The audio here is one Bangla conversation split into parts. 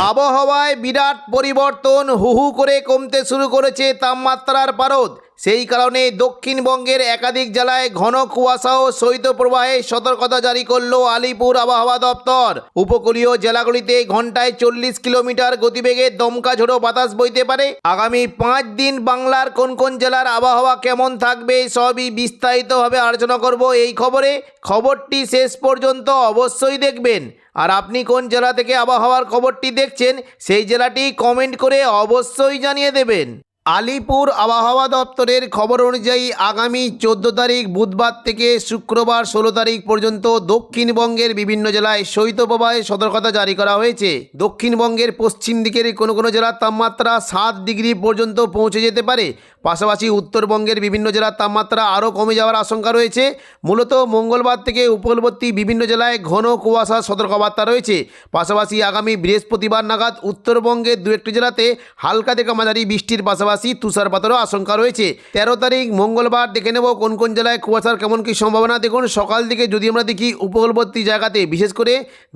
আবহাওয়ায় বিরাট পরিবর্তন, হু হু করে কমতে শুরু করেছে তাপমাত্রার পারদ। সেই কারণে দক্ষিণবঙ্গের একাধিক জেলায় ঘন কুয়াশা ও শৈত্যপ্রবাহে সতর্কতা জারি করল আলিপুর আবহাওয়া দপ্তর। উপকূলীয় জেলাগুলিতে ঘন্টায় 40 কিলোমিটার গতিবেগে দমকা ঝোড়ো বাতাস বইতে পারে। আগামী 5 দিন বাংলার কোন কোন জেলার আবহাওয়া কেমন থাকবে সবই বিস্তারিতভাবে আলোচনা করব এই খবরে। খবরটি শেষ পর্যন্ত অবশ্যই দেখবেন। আর আপনি কোন জেলা থেকে আবহাওয়ার খবরটি দেখছেন সেই জেলাটি কমেন্ট করে অবশ্যই জানিয়ে দেবেন। আলিপুর আবহাওয়া দপ্তরের খবর অনুযায়ী আগামী 14 তারিখ বুধবার থেকে শুক্রবার 16 তারিখ পর্যন্ত দক্ষিণবঙ্গের বিভিন্ন জেলায় শৈত্যপ্রবাহে সতর্কতা জারি করা হয়েছে। দক্ষিণবঙ্গের পশ্চিম দিকের কোনো কোনো জেলার তাপমাত্রা 7 ডিগ্রি পর্যন্ত পৌঁছে যেতে পারে। পাশাপাশি উত্তরবঙ্গের বিভিন্ন জেলার তাপমাত্রা আরও কমে যাওয়ার আশঙ্কা রয়েছে। মূলত মঙ্গলবার থেকে উপকূলবর্তী বিভিন্ন জেলায় ঘন কুয়াশার সতর্কবার্তা রয়েছে। পাশাপাশি আগামী বৃহস্পতিবার নাগাদ উত্তরবঙ্গের দু একটি জেলাতে হালকা থেকে মাঝারি বৃষ্টির পাশাপাশি তুষারপাতেরও আশঙ্কা রয়েছে। 13 তারিখ মঙ্গলবার দেখে নেব কোন কোন জেলায় কুয়াশার কেমন কী সম্ভাবনা। দেখুন, সকাল দিকে যদি আমরা দেখি উপকূলবর্তী জায়গাতে বিশেষ করে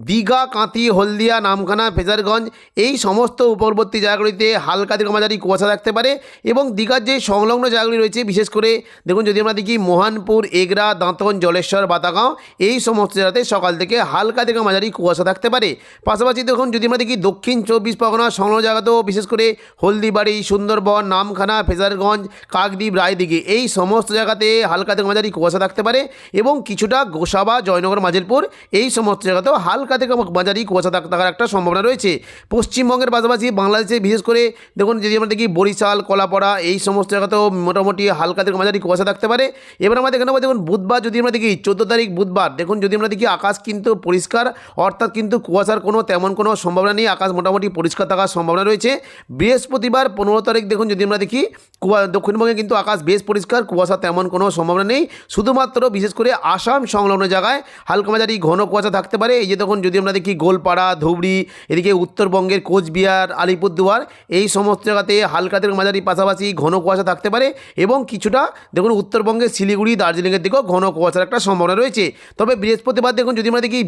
দীঘা, কাঁথি, হলদিয়া, নামখানা, ফেজারগঞ্জ এই সমস্ত উপকূলবর্তী জায়গাগুলিতে হালকা থেকে মাঝারি কুয়াশা থাকতে পারে। এবং দীঘার যে সংলগ্ন জায়গাগুলি রয়েছে বিশেষ করে দেখুন যদি আমরা দেখি মোহনপুর, এগরা, দাঁতন, জলেশ্বর, বাতাগাঁও এই সমস্ত জায়গাতে সকাল থেকে হালকা থেকে মাঝারি কুয়াশা থাকতে পারে। পাশাপাশি দেখুন যদি আমরা দেখি দক্ষিণ 24 পরগনা সংলগ্ন জায়গাতেও বিশেষ করে হলদিবাড়ি, সুন্দরবন, নামখানা, ফেজারগঞ্জ, কাকদ্বীপ, রায়দিঘি এই সমস্ত জায়গাতে হালকা থেকে মাঝারি কুয়াশা থাকতে পারে। এবং কিছুটা গোসাবা, জয়নগর, মাঝেরপুর এই সমস্ত জায়গাতেও হালকা থেকে মাঝারি কুয়াশা থাকার একটা সম্ভাবনা রয়েছে। পশ্চিমবঙ্গের পাশাপাশি বাংলাদেশে বিশেষ করে দেখুন যদি আমরা দেখি বরিশাল, কলাপাড়া এই সমস্ত জায়গাতেও মোটামুটি হালকা থেকে মাঝারি কুয়াশা থাকতে পারে। এবার আমরা দেখে নেব দেখুন বুধবার যদি আমরা দেখি 14 তারিখ বুধবার দেখুন যদি আমরা দেখি আকাশ কিন্তু পরিষ্কার, অর্থাৎ কিন্তু কুয়াশার তেমন কোনো সম্ভাবনা নেই। আকাশ মোটামুটি পরিষ্কার থাকার সম্ভাবনা রয়েছে। বৃহস্পতিবার 15 তারিখ দেখুন যদি আমরা দেখি দক্ষিণবঙ্গে কিন্তু আকাশ বেশ পরিষ্কার, কুয়াশা তেমন কোনো সম্ভাবনা নেই। শুধুমাত্র বিশেষ করে আসাম সংলগ্ন জায়গায় হালকা মাঝারি ঘন কুয়াশা থাকতে পারে। এই যে তখন যদি আমরা দেখি গোলপাড়া, ধুবড়ি, এদিকে উত্তরবঙ্গের কোচবিহার, আলিপুরদুয়ার এই সমস্ত জায়গাতে হালকা থেকে মাঝারি পাশাপাশি ঘন কুয়াশা থাকতে পারে। এবং কিছুটা দেখুন উত্তরবঙ্গের শিলিগুড়ি, দার্জিলিংয়ের দিকেও ঘন কুয়াশার একটা সম্ভাবনা রয়েছে। তবে বৃহস্পতিবার দেখুন যদি আমরা দেখি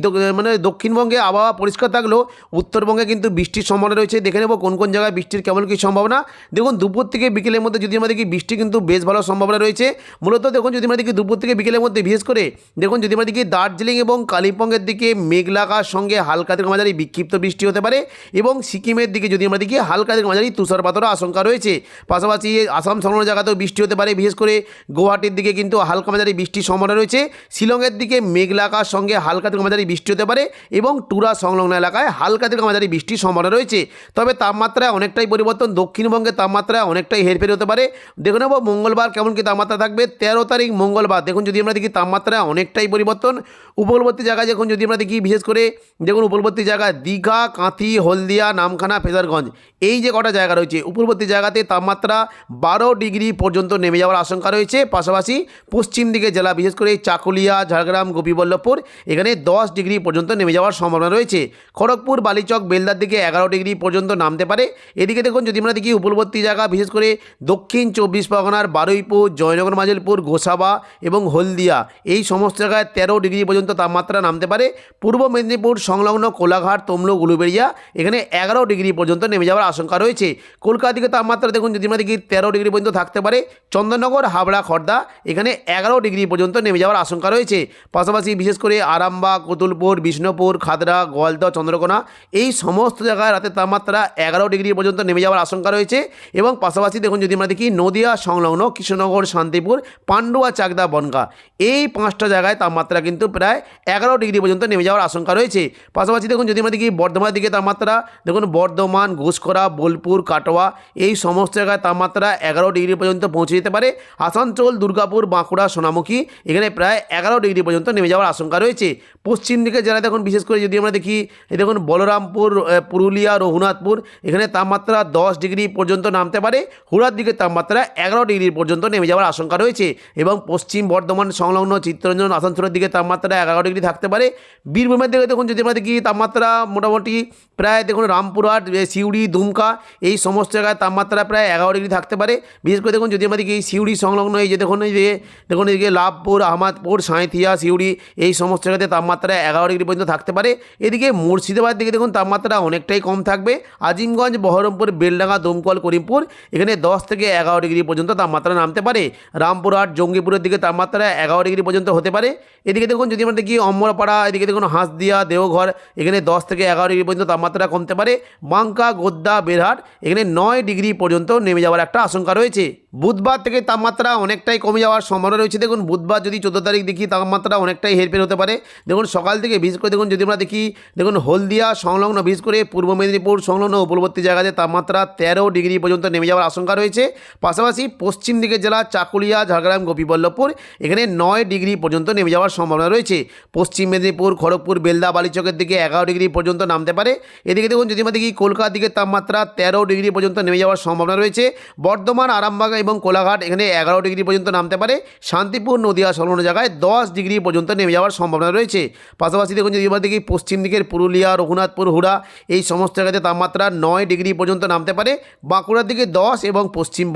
দক্ষিণবঙ্গে আবহাওয়া পরিষ্কার থাকলেও উত্তরবঙ্গে কিন্তু বৃষ্টির সম্ভাবনা রয়েছে। দেখে নেব কোন কোন জায়গায় বৃষ্টির কেমন কী সম্ভাবনা। দেখুন দুপুর থেকে বিকেলের মধ্যে যদি আমরা দেখি বৃষ্টি কিন্তু বেশ ভালো সম্ভাবনা রয়েছে। মূলত দেখুন যদি আমরা দেখি দুপুর থেকে বিকেলের মধ্যে বিশেষ করে দেখুন যদি আমরা দেখি দার্জিলিং এবং কালিম্পংয়ের দিকে মেঘলা আকাশ সঙ্গে হালকা থেকে মাঝারি বিক্ষিপ্ত বৃষ্টি হতে পারে। এবং সিকিমের দিকে যদি আমরা দেখি হালকা থেকে মাঝারি তুষারপাতেরও আশঙ্কা রয়েছে। পাশাপাশি আসাম সংলগ্ন জায়গাতেও বৃষ্টি হতে পারে। বিশেষ করে গুয়াহাটির দিকে কিন্তু হালকা মাঝারি বৃষ্টির সম্ভাবনা রয়েছে। শিলংয়ের দিকে মেঘলা আকাশ সঙ্গে হালকা থেকে মাঝারি বৃষ্টি হতে পারে। এবং টুরা সংলগ্ন এলাকায় হালকা থেকে মাঝারি বৃষ্টির সম্ভাবনা রয়েছে। তবে তাপমাত্রায় অনেকটাই পরিবর্তন, দক্ষিণবঙ্গের তাপমাত্রায় অনেকটাই হেরফের হতে পারে। দেখে নেব মঙ্গলবার কেমন কী তাপমাত্রা থাকবে। 13 তারিখ মঙ্গলবার দেখুন যদি আমরা দেখি তাপমাত্রায় অনেকটাই পরিবর্তন। উপকূলবর্তী জায়গায় দেখুন যদি আমরা দেখি বিশেষ করে দেখুন উপকূলবর্তী জায়গায় দীঘা, কাঁথি, হলদিয়া, নামখানা, ফেজারগঞ্জ এই যে কটা জায়গা রয়েছে উপকূলবর্তী জায়গাতে তাপমাত্রা 12 ডিগ্রি পর্যন্ত নেমে যাওয়ার আশঙ্কা রয়েছে। পাশাপাশি পশ্চিম দিকে জেলা বিশেষ করে চাকুলিয়া, ঝাড়গ্রাম, গোপীবল্লভপুর এখানে 10 ডিগ্রি পর্যন্ত নেমে যাওয়ার সম্ভাবনা রয়েছে। খড়গপুর, বালিচক, বেলদার দিকে 11 ডিগ্রি পর্যন্ত নামতে পারে। এদিকে দেখুন যদি আমরা দেখি উপকূলবর্তী জায়গা বিশেষ করে দক্ষিণ 24 পরগনার বারুইপুর, জয়নগর, মাঝেরপুর, গোসাবা এবং হলদিয়া এই সমস্ত জায়গায় 13 ডিগ্রি পর্যন্ত তাপমাত্রা নামতে পারে। পূর্ব মেদিনীপুর সংলগ্ন কোলাঘাট, তমলুক, উলুবেড়িয়া এখানে 11 ডিগ্রি পর্যন্ত নেমে যাওয়ার আশঙ্কা রয়েছে। কলকাতা দিকে তাপমাত্রা দেখুন যদি আমরা দেখি 13 ডিগ্রি পর্যন্ত থাকতে পারে। চন্দননগর, হাবড়া, খড়দা এখানে 11 ডিগ্রি পর্যন্ত নেমে যাওয়ার আশঙ্কা রয়েছে। পাশাপাশি বিশেষ করে আরামবাগ, কতুলপুর, বিষ্ণুপুর, খাদড়া, গোয়ালদহ, চন্দ্রকোনা এই সমস্ত জায়গায় রাতের তাপমাত্রা 11 ডিগ্রি পর্যন্ত নেমে যাওয়ার আশঙ্কা রয়েছে। এবং পাশাপাশি দেখুন যদি আমরা দেখি নদিয়া সংলগ্ন কৃষ্ণনগর, শান্তিপুর, পান্ডুয়া, চাকদা, বনগাঁ এই 5টা জায়গায় তাপমাত্রা কিন্তু প্রায় 11 ডিগ্রি পর্যন্ত নেমে যাওয়ার আশঙ্কা রয়েছে। পাশাপাশি দেখুন যদি আমরা দেখি বর্ধমানের দিকে তাপমাত্রা দেখুন বর্ধমান, ঘোষকরা, বোলপুর, কাটোয়া এই সমস্ত জায়গায় তাপমাত্রা 11 ডিগ্রি পর্যন্ত পৌঁছে যেতে পারে। আসানসোল, দুর্গাপুর, বাঁকুড়া, সোনামুখী এখানে প্রায় 11 ডিগ্রি পর্যন্ত নেমে যাওয়ার আশঙ্কা রয়েছে। পশ্চিম দিকে জেলা দেখুন বিশেষ করে যদি আমরা দেখি দেখুন বলরামপুর, পুরুলিয়া, রঘুনাথপুর এখানে তাপমাত্রা 10 ডিগ্রি পর্যন্ত নামতে পারে। পারে। হুড়ার দিকে তাপমাত্রা 11 ডিগ্রি পর্যন্ত নেমে যাওয়ার আশঙ্কা রয়েছে এবং পশ্চিম বর্ধমান সংলগ্ন চিত্তরঞ্জন আসানসোলের দিকে তাপমাত্রা 11 ডিগ্রি থাকতে পারে। বীরভূমের দিকে দেখুন যদি আমরা দেখি তাপমাত্রা মোটামুটি প্রায় দেখুন রামপুরহাট, সিউড়ি, দুমকা এই সমস্ত জায়গায় তাপমাত্রা প্রায় 11 ডিগ্রি থাকতে পারে। বিশেষ করে দেখুন যদি আমরা দেখি সিউড়ি সংলগ্ন এই যে দেখুন এদিকে লাভপুর, আহমদপুর, সাঁইথিয়া, সিউড়ি এই সমস্ত জায়গাতে তাপমাত্রা 11 ডিগ্রি পর্যন্ত থাকতে পারে। এদিকে মুর্শিদাবাদ দিকে দেখুন তাপমাত্রা অনেকটাই কম থাকবে। আজিমগঞ্জ, বহরমপুর, বেলডাঙ্গা, দমকল, করিমপুর এখানে 10 থেকে 11 ডিগ্রি পর্যন্ত তাপমাত্রা নামতে পারে। রামপুরহাট, জঙ্গিপুরের দিকে তাপমাত্রা 11 ডিগ্রি পর্যন্ত হতে পারে। এদিকে দেখুন যদি আমরা দেখি অমরপাড়া, এদিকে দেখুন হাঁসদিয়া, দেওঘর এখানে 10 থেকে 11 ডিগ্রি পর্যন্ত তাপমাত্রা কমতে পারে। বাঙ্কা, গোদ্দা, বেরহাট এখানে 9 ডিগ্রি পর্যন্ত নেমে যাওয়ার একটা আশঙ্কা রয়েছে। বুধবার থেকে তাপমাত্রা অনেকটাই কমে যাওয়ার সম্ভাবনা রয়েছে। দেখুন বুধবার যদি 14 তারিখ দেখি তাপমাত্রা অনেকটাই হেরফের হতে পারে। দেখুন সকাল থেকে বিশেষ করে দেখুন যদি আমরা দেখি দেখুন হলদিয়া সংলগ্ন বিশেষ করে পূর্ব মেদিনীপুর সংলগ্ন উপকূলবর্তী জায়গাতে তাপমাত্রা 13 ডিগ্রি পর্যন্ত নেমে যাওয়ার আশঙ্কা রয়েছে। পাশাপাশি পশ্চিম দিকের জেলা চাকুলিয়া, ঝাড়গ্রাম, গোপীবল্লভপুর এখানে 9 ডিগ্রি পর্যন্ত নেমে যাওয়ার সম্ভাবনা রয়েছে। পশ্চিম মেদিনীপুর, খড়গপুর, বেলদা, বালিচকের দিকে 11 ডিগ্রি পর্যন্ত নামতে পারে। এদিকে দেখুন যদি আমরা দেখি কলকাতার দিকে তাপমাত্রা 13 ডিগ্রি পর্যন্ত নেমে যাওয়ার সম্ভাবনা রয়েছে। বর্ধমান, আরামবাগ এবং কোলাঘাট এখানে 11 ডিগ্রি পর্যন্ত নামতে পারে। শান্তিপুর, নদিয়া সংলগ্ন জায়গায় 10 ডিগ্রি পর্যন্ত নেমে যাওয়ার সম্ভাবনা রয়েছে। পাশাপাশি দেখুন যদি আমরা দেখি পশ্চিম দিকের পুরুলিয়া, রঘুনাথপুর, হুড়া এই সমস্ত জায়গাতে তাপমাত্রা 9 ডিগ্রি পর্যন্ত নামতে পারে। বাঁকুড়ার দিকে 10 এবং পশ্চিম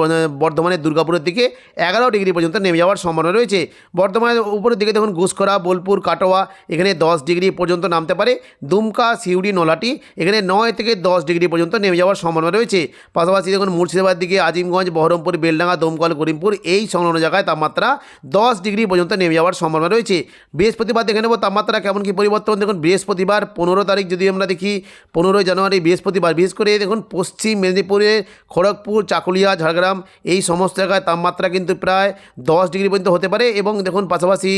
বর্ধমানের দুর্গাপুরের দিকে 11 ডিগ্রি পর্যন্ত নেমে যাওয়ার সম্ভাবনা রয়েছে। বর্ধমানের উপরের দিকে দেখুন ঘুষখরা, বোলপুর, কাটোয়া এখানে 10 ডিগ্রি পর্যন্ত নামতে পারে। দুমকা, সিউড়ি, নলাটি এখানে 9 থেকে 10 ডিগ্রি পর্যন্ত নেমে যাওয়ার সম্ভাবনা রয়েছে। পাশাপাশি দেখুন মুর্শিদাবাদ দিকে আজিমগঞ্জ, বহরমপুর, বেলডাঙ্গা, দমকল, করিমপুর এই সংলগ্ন জায়গায় তাপমাত্রা 10 ডিগ্রি পর্যন্ত নেমে যাওয়ার সম্ভাবনা রয়েছে। বৃহস্পতিবার দেখে নেব তাপমাত্রা কেমন কী পরিবর্তন। দেখুন বৃহস্পতিবার 15 তারিখ যদি আমরা দেখি 15 জানুয়ারি বৃহস্পতিবার বিশেষ করে দেখুন পশ্চিম মেদিনীপুরে খড়গপুর, চাকুলিয়া, ঝাড়গ্রাম এই সমস্ত জায়গায় তাপমাত্রা কিন্তু প্রায় 10 ডিগ্রি পর্যন্ত হতে পারে। এবং দেখুন পাশাপাশি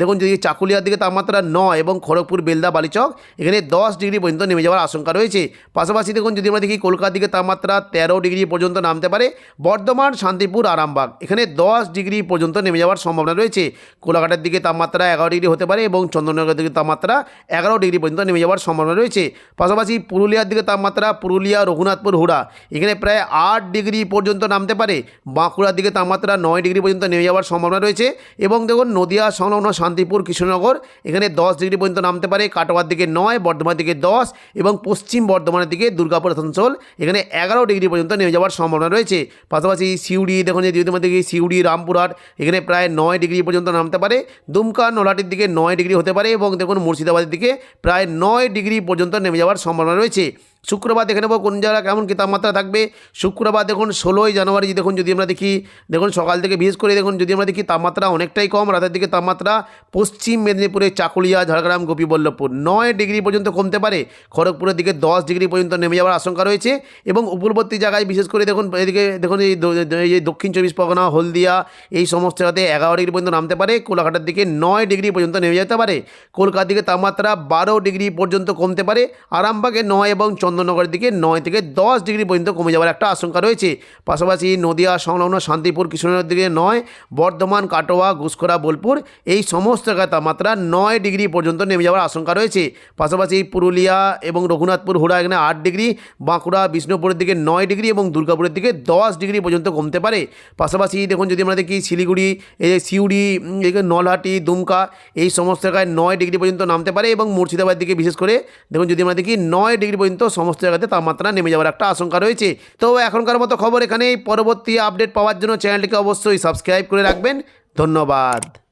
দেখুন যদি চাকুলিয়ার দিকে তাপমাত্রা 9 এবং খড়গপুর, বেলদা, বালিচক এখানে 10 ডিগ্রি পর্যন্ত নেমে যাওয়ার আশঙ্কা রয়েছে। পাশাপাশি দেখুন যদি আমরা দেখি কলকাতার দিকে তাপমাত্রা 13 ডিগ্রি পর্যন্ত নামতে পারে। বর্ধমান, শান্তিপুর, আরামবাগ এখানে 10 ডিগ্রি পর্যন্ত নেমে যাওয়ার সম্ভাবনা রয়েছে। কোলাঘাটের দিকে তাপমাত্রা 11 ডিগ্রি হতে পারে এবং চন্দননগরের দিকে তাপমাত্রা 11 ডিগ্রি পর্যন্ত নেমে যাওয়ার সম্ভাবনা রয়েছে। পাশাপাশি পুরুলিয়ার দিকে তাপমাত্রা পুরুলিয়া, রঘুনাথপুর, হুড়া এখানে প্রায় 8 ডিগ্রি পর্যন্ত নামতে পারে। বাঁকুড়ার দিকে তাপমাত্রা 9 ডিগ্রি পর্যন্ত নেমে যাওয়ার সম্ভাবনা রয়েছে। এবং দেখুন নদিয়া সংলগ্ন শান্তিপুর, কৃষ্ণনগর এখানে 10 ডিগ্রি পর্যন্ত নামতে পারে। কাটোয়ার দিকে 9, বর্ধমানের দিকে 10 এবং পশ্চিম বর্ধমানের দিকে দুর্গাপুর, আসানসোল এখানে 11 ডিগ্রি পর্যন্ত নেমে যাওয়ার সম্ভাবনা রয়েছে। পাশাপাশি সিউড়ি দেখুন যদি দেখি সিউড়ি, রামপুরহাট এখানে প্রায় 9 ডিগ্রি পর্যন্ত নামতে পারে। দুমকা, নলাটির দিকে 9 ডিগ্রি হতে পারে এবং দেখুন মুর্শিদাবাদের দিকে প্রায় 9 ডিগ্রি পর্যন্ত নেমে যাওয়ার সম্ভাবনা রয়েছে। শুক্রবার দেখে নেব কোন জায়গায় কেমন কী তাপমাত্রা থাকবে। শুক্রবার দেখুন 16 জানুয়ারি দেখুন যদি আমরা দেখি দেখুন সকাল থেকে বিশেষ করে দেখুন যদি আমরা দেখি তাপমাত্রা অনেকটাই কম। রাতের দিকে তাপমাত্রা পশ্চিম মেদিনীপুরে চাকুলিয়া, ঝাড়গ্রাম, গোপীবল্লভপুর 9 ডিগ্রি পর্যন্ত কমতে পারে। খড়গপুরের দিকে 10 ডিগ্রি পর্যন্ত নেমে যাওয়ার আশঙ্কা রয়েছে। এবং উপকূলবর্তী জায়গায় বিশেষ করে দেখুন এদিকে দেখুন এই দক্ষিণ 24 পরগনা, হলদিয়া এই সমস্ত জায়গাতে 11 ডিগ্রি পর্যন্ত নামতে পারে। কোলাঘাটের দিকে 9 ডিগ্রি পর্যন্ত নেমে যেতে পারে। কলকাতার দিকে তাপমাত্রা 12 ডিগ্রি পর্যন্ত কমতে পারে। আরামবাগে 9 এবং চন্দননগরের দিকে 9 থেকে 10 ডিগ্রি পর্যন্ত কমে যাওয়ার একটা আশঙ্কা রয়েছে। পাশাপাশি নদিয়া সংলগ্ন শান্তিপুর, কৃষ্ণনগরের দিকে 9, বর্ধমান, কাটোয়া, ঘুষখরা, বোলপুর এই সমস্ত জায়গায় তাপমাত্রা 9 ডিগ্রি পর্যন্ত নেমে যাওয়ার আশঙ্কা রয়েছে। পাশাপাশি পুরুলিয়া এবং রঘুনাথপুর, হুড়া এখানে 8 ডিগ্রি, বাঁকুড়া, বিষ্ণুপুরের দিকে 9 ডিগ্রি এবং দুর্গাপুরের দিকে 10 ডিগ্রি পর্যন্ত কমতে পারে। পাশাপাশি দেখুন যদি আমরা দেখি শিলিগুড়ি, এই সিউড়ি, নলহাটি, দুমকা এই সমস্ত জায়গায় 9 ডিগ্রি পর্যন্ত নামতে পারে। এবং মুর্শিদাবাদ দিকে বিশেষ করে দেখুন যদি আমরা দেখি 9 ডিগ্রি পর্যন্ত সমস্ত জায়গাতে তাপমাত্রা নেমে যাওয়ার একটা আশঙ্কা রয়েছে। তো এখনকার মতো খবর এখানেই। পরবর্তী আপডেট পাওয়ার জন্য চ্যানেলটিকে অবশ্যই সাবস্ক্রাইব করে রাখবেন। ধন্যবাদ।